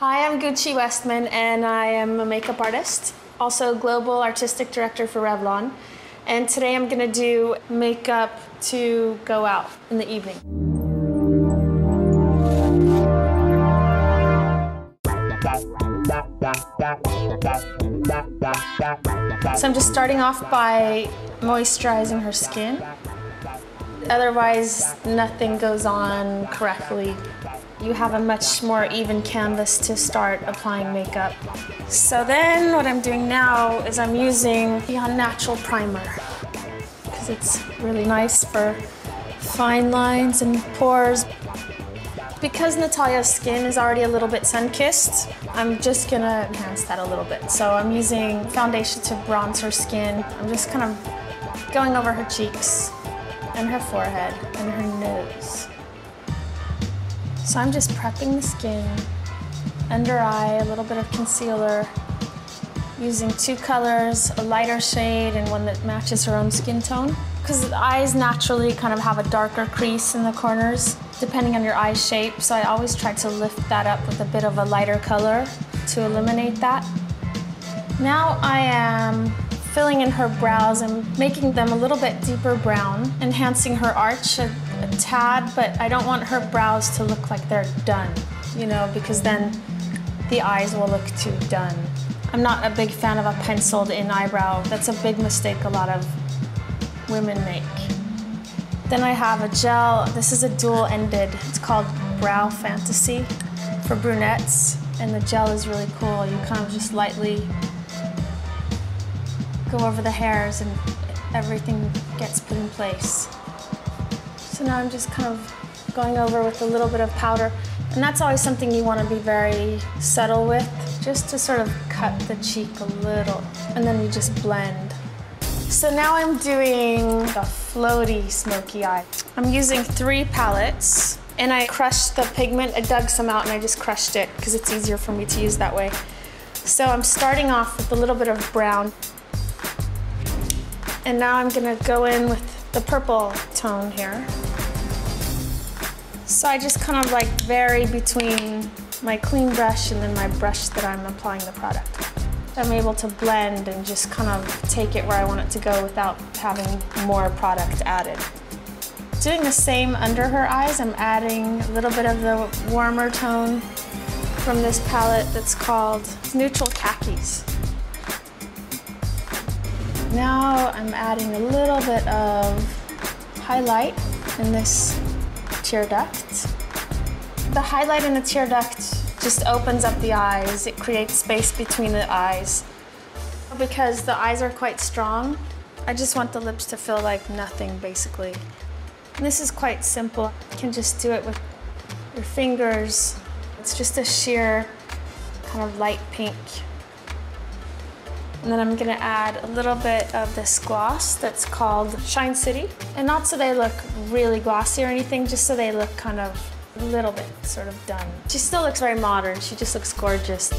Hi, I'm Westman, and I am a makeup artist, also global artistic director for Revlon. And today I'm gonna do makeup to go out in the evening. So I'm just starting off by moisturizing her skin. Otherwise, nothing goes on correctly. You have a much more even canvas to start applying makeup. So then what I'm doing now is I'm using the Unnatural Primer because it's really nice for fine lines and pores. Because Natalia's skin is already a little bit sun-kissed, I'm just gonna enhance that a little bit. So I'm using foundation to bronze her skin. I'm just kind of going over her cheeks and her forehead and her nose. So I'm just prepping the skin, under eye, a little bit of concealer, using two colors, a lighter shade and one that matches her own skin tone. Because the eyes naturally kind of have a darker crease in the corners, depending on your eye shape, so I always try to lift that up with a bit of a lighter color to eliminate that. Now I am filling in her brows and making them a little bit deeper brown, enhancing her arch a tad, but I don't want her brows to look like they're done, you know, because then the eyes will look too done. I'm not a big fan of a penciled in eyebrow. That's a big mistake a lot of women make. Then I have a gel. This is a dual-ended. It's called Brow Fantasy for brunettes, and the gel is really cool. You kind of just lightly go over the hairs and everything gets put in place. So now I'm just kind of going over with a little bit of powder, and that's always something you want to be very subtle with, just to sort of cut the cheek a little, and then you just blend. So now I'm doing a floaty smoky eye. I'm using 3 palettes, and I crushed the pigment. I dug some out and I just crushed it because it's easier for me to use that way. So I'm starting off with a little bit of brown, and now I'm gonna go in with the purple tone here. So I just kind of like vary between my clean brush and then my brush that I'm applying the product. I'm able to blend and just kind of take it where I want it to go without having more product added. Doing the same under her eyes, I'm adding a little bit of the warmer tone from this palette that's called Neutral Khakis. Now I'm adding a little bit of highlight in this tear duct. The highlight in the tear duct just opens up the eyes. It creates space between the eyes. Because the eyes are quite strong, I just want the lips to feel like nothing, basically. And this is quite simple. You can just do it with your fingers. It's just a sheer kind of light pink. And then I'm gonna add a little bit of this gloss that's called Shine City. And not so they look really glossy or anything, just so they look kind of a little bit sort of done. She still looks very modern. She just looks gorgeous.